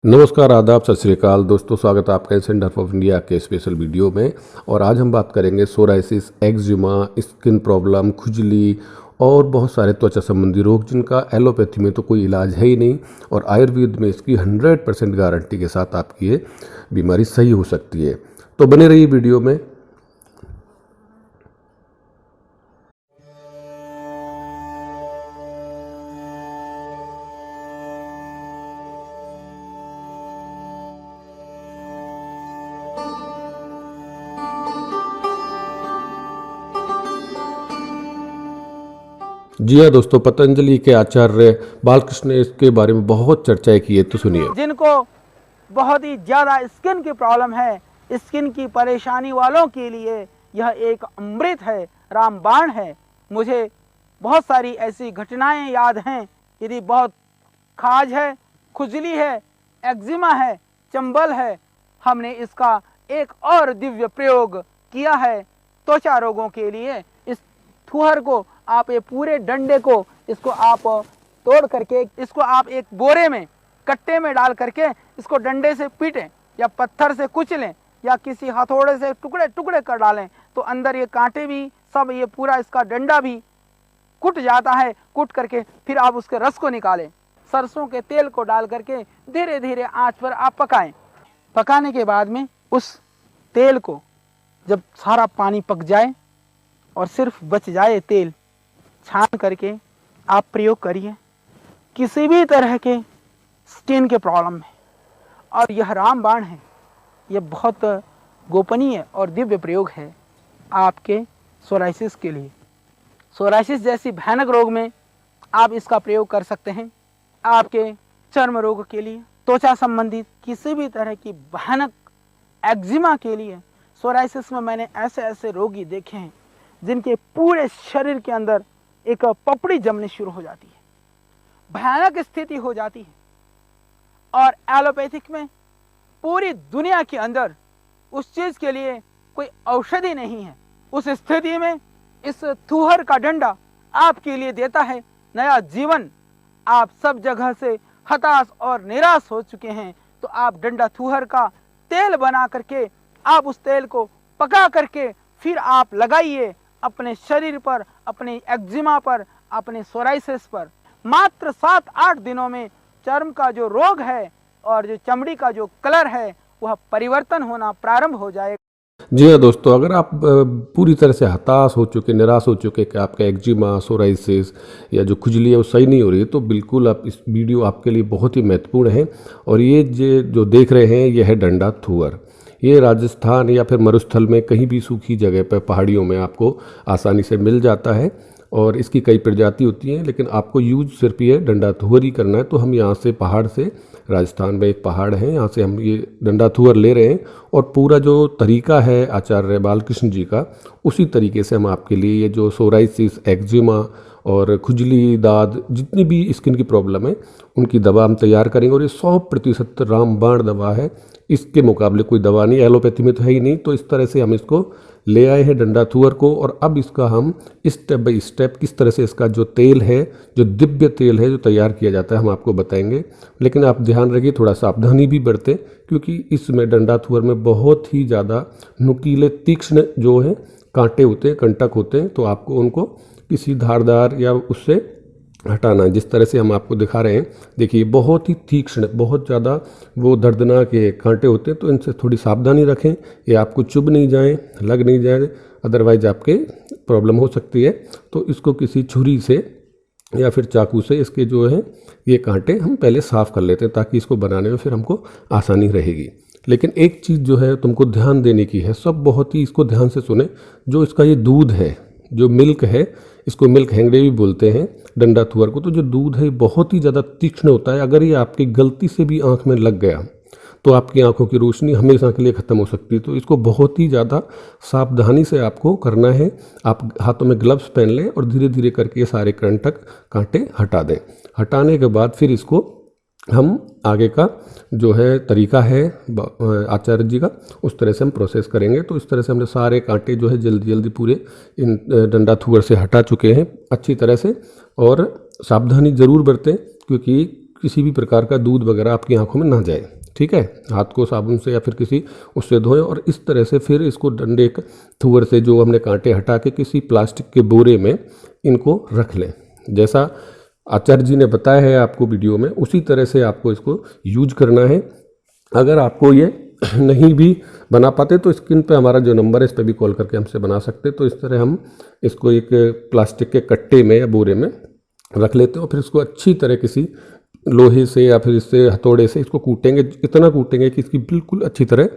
नमस्कार, आदाब, सत श्री अकाल दोस्तों। स्वागत है आपका सेंटर ऑफ इंडिया के स्पेशल वीडियो में। और आज हम बात करेंगे सोराइसिस, एक्जिमा, स्किन प्रॉब्लम, खुजली और बहुत सारे त्वचा संबंधी रोग जिनका एलोपैथी में तो कोई इलाज है ही नहीं और आयुर्वेद में इसकी 100% गारंटी के साथ आपकी ये बीमारी सही हो सकती है। तो बने रहिए वीडियो में। जी हाँ दोस्तों, पतंजलि के आचार्य बालकृष्ण ने इसके बारे में बहुत चर्चाएं की है, तो सुनिए। जिनको बहुत ही ज़्यादा स्किन की प्रॉब्लम है, स्किन की परेशानी वालों के लिए यह एक अमृत है, रामबाण है। मुझे बहुत सारी ऐसी घटनाएं याद हैं। यदि बहुत खाज है, खुजली है, एक्जिमा है, चंबल है, हमने इसका एक और दिव्य प्रयोग किया है त्वचा रोगों के लिए। इस थुहर को आप ये पूरे डंडे को इसको आप तोड़ करके इसको आप एक बोरे में कट्टे में डाल करके इसको डंडे से पीटें या पत्थर से कुचलें या किसी हथौड़े से टुकड़े टुकड़े कर डालें तो अंदर ये कांटे भी सब, ये पूरा इसका डंडा भी कुट जाता है। कुट करके फिर आप उसके रस को निकालें, सरसों के तेल को डाल करके धीरे धीरे आंच पर आप पकाएं। पकाने के बाद में उस तेल को जब सारा पानी पक जाए और सिर्फ बच जाए तेल, छान करके आप प्रयोग करिए किसी भी तरह के स्किन के प्रॉब्लम में। और यह रामबाण है, यह बहुत गोपनीय और दिव्य प्रयोग है आपके सोराइसिस के लिए। सोराइसिस जैसी भयानक रोग में आप इसका प्रयोग कर सकते हैं। आपके चर्म रोग के लिए, त्वचा संबंधित किसी भी तरह की भयानक एक्जिमा के लिए, सोराइसिस में मैंने ऐसे ऐसे रोगी देखे हैं जिनके पूरे शरीर के अंदर एक पपड़ी जमने शुरू हो जाती है, भयानक स्थिति हो जाती है। और एलोपैथिक में पूरी दुनिया के अंदर उस चीज के लिए कोई औषधि नहीं है। उस स्थिति में इस थुहर का डंडा आपके लिए देता है नया जीवन। आप सब जगह से हताश और निराश हो चुके हैं तो आप डंडा थुहर का तेल बना करके आप उस तेल को पका करके फिर आप लगाइए अपने शरीर पर, अपने एक्जिमा पर, अपने सोराइसिस पर। मात्र 7-8 दिनों में चर्म का जो रोग है और जो चमड़ी का जो कलर है वह परिवर्तन होना प्रारंभ हो जाएगा। जी हाँ दोस्तों, अगर आप पूरी तरह से हताश हो चुके, निराश हो चुके कि आपका एक्जिमा, सोराइसिस या जो खुजली है वो सही नहीं हो रही है, तो बिल्कुल आप इस वीडियो आपके लिए बहुत ही महत्वपूर्ण है। और ये जो देख रहे हैं ये है डंडा थुअर। ये राजस्थान या फिर मरुस्थल में कहीं भी सूखी जगह पर, पहाड़ियों में आपको आसानी से मिल जाता है और इसकी कई प्रजाति होती हैं, लेकिन आपको यूज सिर्फ ये डंडा थुअर ही करना है। तो हम यहाँ से पहाड़ से, राजस्थान में एक पहाड़ है, यहाँ से हम ये डंडा थुअर ले रहे हैं और पूरा जो तरीका है आचार्य बालकृष्ण जी का, उसी तरीके से हम आपके लिए ये जो सोराइसिस, एक्जिमा और खुजली, दाद, जितनी भी स्किन की प्रॉब्लम है उनकी दवा हम तैयार करेंगे। और ये 100% रामबाण दवा है, इसके मुकाबले कोई दवा नहीं, एलोपैथी में तो है ही नहीं। तो इस तरह से हम इसको ले आए हैं डंडा थुअर को और अब इसका हम स्टेप बाय स्टेप किस तरह से इसका जो तेल है, जो दिव्य तेल है जो तैयार किया जाता है, हम आपको बताएंगे। लेकिन आप ध्यान रखिए, थोड़ा सावधानी भी बरतें, क्योंकि इसमें डंडा थुअर में बहुत ही ज़्यादा नुकीले, तीक्ष्ण जो है कांटे होते हैं, कंटक होते हैं, तो आपको उनको किसी धारदार या उससे हटाना है। जिस तरह से हम आपको दिखा रहे हैं, देखिए बहुत ही तीक्ष्ण, बहुत ज़्यादा वो दर्दनाक के कांटे होते हैं, तो इनसे थोड़ी सावधानी रखें, ये आपको चुभ नहीं जाए, लग नहीं जाए, अदरवाइज आपके प्रॉब्लम हो सकती है। तो इसको किसी छुरी से या फिर चाकू से इसके जो है ये कांटे हम पहले साफ़ कर लेते हैं ताकि इसको बनाने में फिर हमको आसानी रहेगी। लेकिन एक चीज़ जो है तुमको ध्यान देने की है, सब बहुत ही इसको ध्यान से सुने। जो इसका ये दूध है, जो मिल्क है, इसको मिल्क हैंगड़े भी बोलते हैं डंडा थुअर को, तो जो दूध है बहुत ही ज़्यादा तीक्ष्ण होता है। अगर ये आपकी गलती से भी आँख में लग गया तो आपकी आंखों की रोशनी हमेशा के लिए ख़त्म हो सकती है। तो इसको बहुत ही ज़्यादा सावधानी से आपको करना है। आप हाथों में ग्लव्स पहन लें और धीरे धीरे करके ये सारे कंटक, कांटे हटा दें। हटाने के बाद फिर इसको हम आगे का जो है तरीका है आचार्य जी का, उस तरह से हम प्रोसेस करेंगे। तो इस तरह से हमने सारे कांटे जो है जल्दी जल्दी पूरे इन डंडा थुअर से हटा चुके हैं अच्छी तरह से। और सावधानी ज़रूर बरतें, क्योंकि किसी भी प्रकार का दूध वगैरह आपकी आंखों में ना जाए। ठीक है, हाथ को साबुन से या फिर किसी उससे धोएं और इस तरह से फिर इसको डंडे थुअर से जो हमने कांटे हटा के किसी प्लास्टिक के बोरे में इनको रख लें। जैसा आचार्य जी ने बताया है आपको वीडियो में, उसी तरह से आपको इसको यूज करना है। अगर आपको ये नहीं भी बना पाते तो स्क्रीन पे हमारा जो नंबर है इस पर भी कॉल करके हमसे बना सकते। तो इस तरह हम इसको एक प्लास्टिक के कट्टे में या बोरे में रख लेते हैं और फिर इसको अच्छी तरह किसी लोहे से या फिर इससे हथौड़े से इसको कूटेंगे, इतना कूटेंगे कि इसकी बिल्कुल अच्छी तरह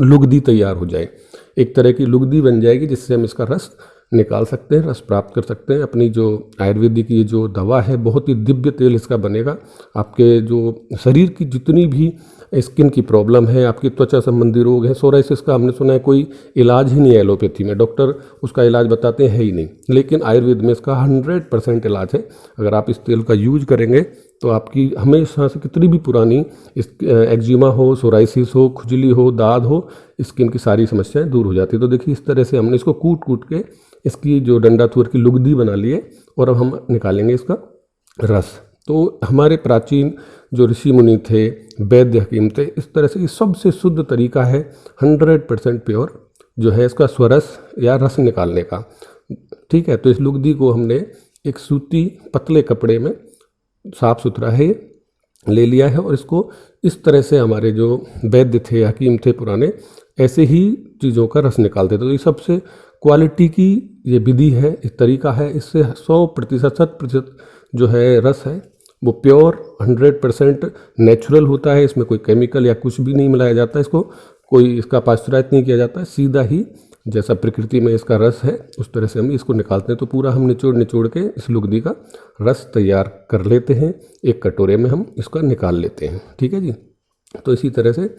लुगदी तैयार हो जाए। एक तरह की लुगदी बन जाएगी जिससे हम इसका रस निकाल सकते हैं, रस प्राप्त कर सकते हैं। अपनी जो आयुर्वेदिक ये जो दवा है बहुत ही दिव्य तेल इसका बनेगा। आपके जो शरीर की जितनी भी स्किन की प्रॉब्लम है, आपकी त्वचा संबंधी रोग है, सोराइसिस का हमने सुना है कोई इलाज ही नहीं है एलोपैथी में, डॉक्टर उसका इलाज बताते हैं ही नहीं, लेकिन आयुर्वेद में इसका 100% इलाज है। अगर आप इस तेल का यूज करेंगे तो आपकी हमेशा से कितनी भी पुरानी एक्जिमा हो, सोराइसिस हो, खुजली हो, दाद हो, स्किन की सारी समस्याएं दूर हो जाती है। तो देखिए इस तरह से हमने इसको कूट कूट के इसकी जो डंडा थुअर की लुगदी बना ली है और अब हम निकालेंगे इसका रस। तो हमारे प्राचीन जो ऋषि मुनि थे, वैद्य हकीम थे, इस तरह से ये सबसे शुद्ध तरीका है 100% प्योर जो है इसका स्वरस या रस निकालने का। ठीक है, तो इस लुगदी को हमने एक सूती पतले कपड़े में साफ सुथरा है ले लिया है और इसको इस तरह से हमारे जो वैद्य थे, हकीम थे पुराने, ऐसे ही चीज़ों का रस निकालते थे। तो ये सबसे क्वालिटी की ये विधि है, एक तरीका है। इससे 100% 100% जो है रस है वो प्योर 100% नेचुरल होता है। इसमें कोई केमिकल या कुछ भी नहीं मिलाया जाता है, इसको कोई इसका पाश्चराइज नहीं किया जाता है, सीधा ही जैसा प्रकृति में इसका रस है उस तरह से हम इसको निकालते हैं। तो पूरा हम निचोड़ निचोड़ के इस लुगदी का रस तैयार कर लेते हैं, एक कटोरे में हम इसका निकाल लेते हैं। ठीक है जी, तो इसी तरह से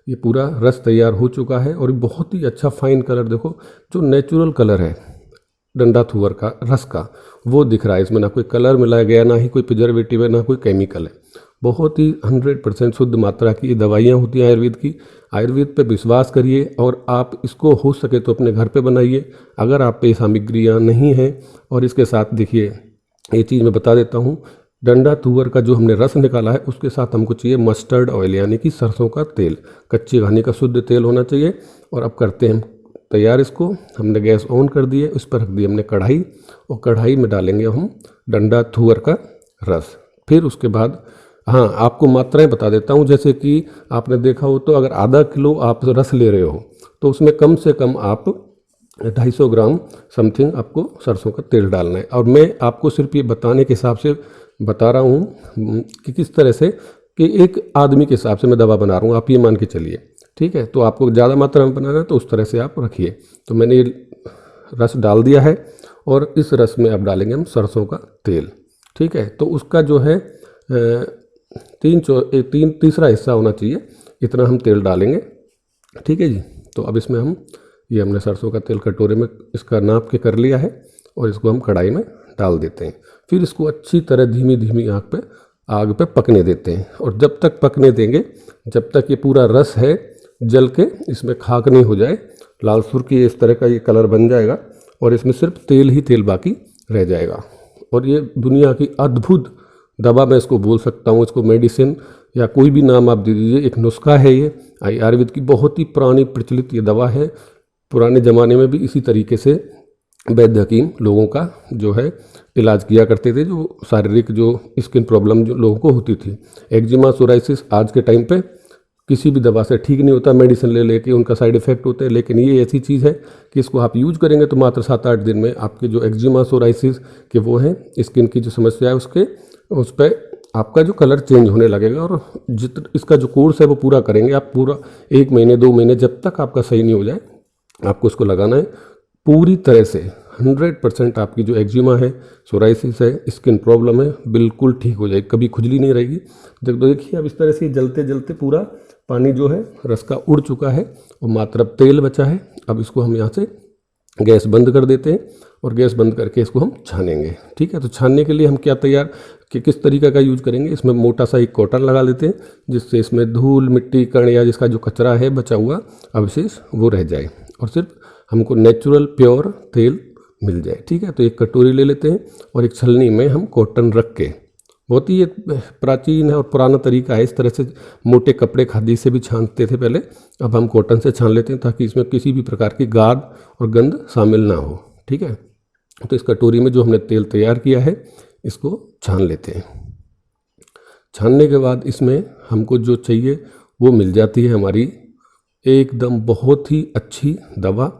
ये पूरा रस तैयार हो चुका है और बहुत ही अच्छा फाइन कलर, देखो जो नेचुरल कलर है डंडा थुअर का रस का वो दिख रहा है। इसमें ना कोई कलर मिलाया गया, ना ही कोई प्रिजर्वेटिव है, ना कोई केमिकल है। बहुत ही 100% शुद्ध मात्रा की ये दवाइयाँ होती हैं आयुर्वेद की। आयुर्वेद पे विश्वास करिए और आप इसको हो सके तो अपने घर पे बनाइए। अगर आप पे सामग्रियाँ नहीं हैं, और इसके साथ देखिए ये चीज़ मैं बता देता हूँ, डंडा थुअर का जो हमने रस निकाला है उसके साथ हमको चाहिए मस्टर्ड ऑयल यानी कि सरसों का तेल, कच्ची घानी का शुद्ध तेल होना चाहिए। और अब करते हैं तैयार इसको। हमने गैस ऑन कर दी है, उस पर रख दी हमने कढ़ाई और कढ़ाई में डालेंगे हम डंडा थुअर का रस। फिर उसके बाद हाँ, आपको मात्राएं बता देता हूँ। जैसे कि आपने देखा हो तो अगर आधा किलो आप रस ले रहे हो तो उसमें कम से कम आप 250 ग्राम समथिंग आपको सरसों का तेल डालना है। और मैं आपको सिर्फ ये बताने के हिसाब से बता रहा हूँ कि किस तरह से, कि एक आदमी के हिसाब से मैं दवा बना रहा हूँ, आप ये मान के चलिए। ठीक है, तो आपको ज़्यादा मात्रा में बनाना है तो उस तरह से आप रखिए। तो मैंने ये रस डाल दिया है और इस रस में अब डालेंगे हम सरसों का तेल। ठीक है, तो उसका जो है तीसरा हिस्सा होना चाहिए, इतना हम तेल डालेंगे। ठीक है जी, तो अब इसमें हम ये हमने सरसों का तेल कटोरे में इसका नाप के कर लिया है और इसको हम कढ़ाई में डाल देते हैं। फिर इसको अच्छी तरह धीमी धीमी आग पे पकने देते हैं। और जब तक पकने देंगे, जब तक ये पूरा रस है जल के इसमें खाक नहीं हो जाए, लाल सुर्खी इस तरह का ये कलर बन जाएगा और इसमें सिर्फ तेल ही तेल बाकी रह जाएगा। और ये दुनिया की अद्भुत दवा मैं इसको बोल सकता हूँ, इसको मेडिसिन या कोई भी नाम आप दे दीजिए, एक नुस्खा है ये आयुर्वेद की, बहुत ही पुरानी प्रचलित ये दवा है। पुराने ज़माने में भी इसी तरीके से वैद्य हकीम लोगों का जो है इलाज किया करते थे, जो शारीरिक जो स्किन प्रॉब्लम जो लोगों को होती थी। एक्जिमा, सोराइसिस आज के टाइम पे किसी भी दवा से ठीक नहीं होता, मेडिसिन ले लेके उनका साइड इफ़ेक्ट होते हैं। लेकिन ये ऐसी चीज़ है कि इसको आप यूज करेंगे तो मात्र 7-8 दिन में आपके जो एक्जिमा, सोराइसिस के वो हैं स्किन की जो समस्या है उस पर आपका जो कलर चेंज होने लगेगा। और इसका जो कोर्स है वो पूरा करेंगे आप, पूरा 1 महीने 2 महीने, जब तक आपका सही नहीं हो जाए आपको इसको लगाना है पूरी तरह से। 100% आपकी जो एक्जिमा है, सोराइसिस है, स्किन प्रॉब्लम है, बिल्कुल ठीक हो जाएगी, कभी खुजली नहीं रहेगी। देखिए अब इस तरह से जलते जलते पूरा पानी जो है रस का उड़ चुका है और मात्र अब तेल बचा है। अब इसको हम यहाँ से गैस बंद कर देते हैं और गैस बंद करके इसको हम छानेंगे। ठीक है, तो छानने के लिए हम क्या तैयार कि किस तरीके का यूज करेंगे, इसमें मोटा सा एक कॉटन लगा लेते हैं जिससे इसमें धूल, मिट्टी, कण या जिसका जो कचरा है बचा हुआ अवशेष वो रह जाए और सिर्फ हमको नेचुरल प्योर तेल मिल जाए। ठीक है, तो एक कटोरी ले लेते हैं और एक छलनी में हम कॉटन रख के बहुत ही एक प्राचीन है और पुराना तरीका है। इस तरह से मोटे कपड़े खादी से भी छानते थे पहले, अब हम कॉटन से छान लेते हैं ताकि इसमें किसी भी प्रकार की गाद और गंध शामिल ना हो। ठीक है, तो इस कटोरी में जो हमने तेल तैयार किया है इसको छान लेते हैं। छानने के बाद इसमें हमको जो चाहिए वो मिल जाती है हमारी एकदम बहुत ही अच्छी दवा,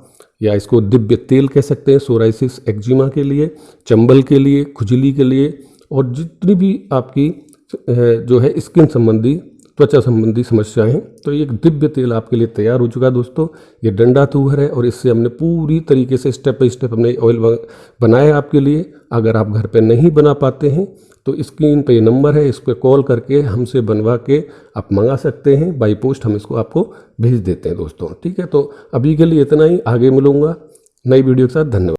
या इसको दिव्य तेल कह सकते हैं, सोराइसिस एक्जिमा के लिए, चंबल के लिए, खुजली के लिए, और जितनी भी आपकी जो है स्किन संबंधी, त्वचा संबंधी समस्याएं हैं, तो एक दिव्य तेल आपके लिए तैयार हो चुका है दोस्तों। ये डंडा तूहर है और इससे हमने पूरी तरीके से स्टेप बाय स्टेप हमने ऑयल बनाया है आपके लिए। अगर आप घर पे नहीं बना पाते हैं तो स्क्रीन पे ये नंबर है, इस पर कॉल करके हमसे बनवा के आप मंगा सकते हैं। बाई पोस्ट हम इसको आपको भेज देते हैं दोस्तों। ठीक है, तो अभी के लिए इतना ही, आगे मिलूंगा नई वीडियो के साथ। धन्यवाद।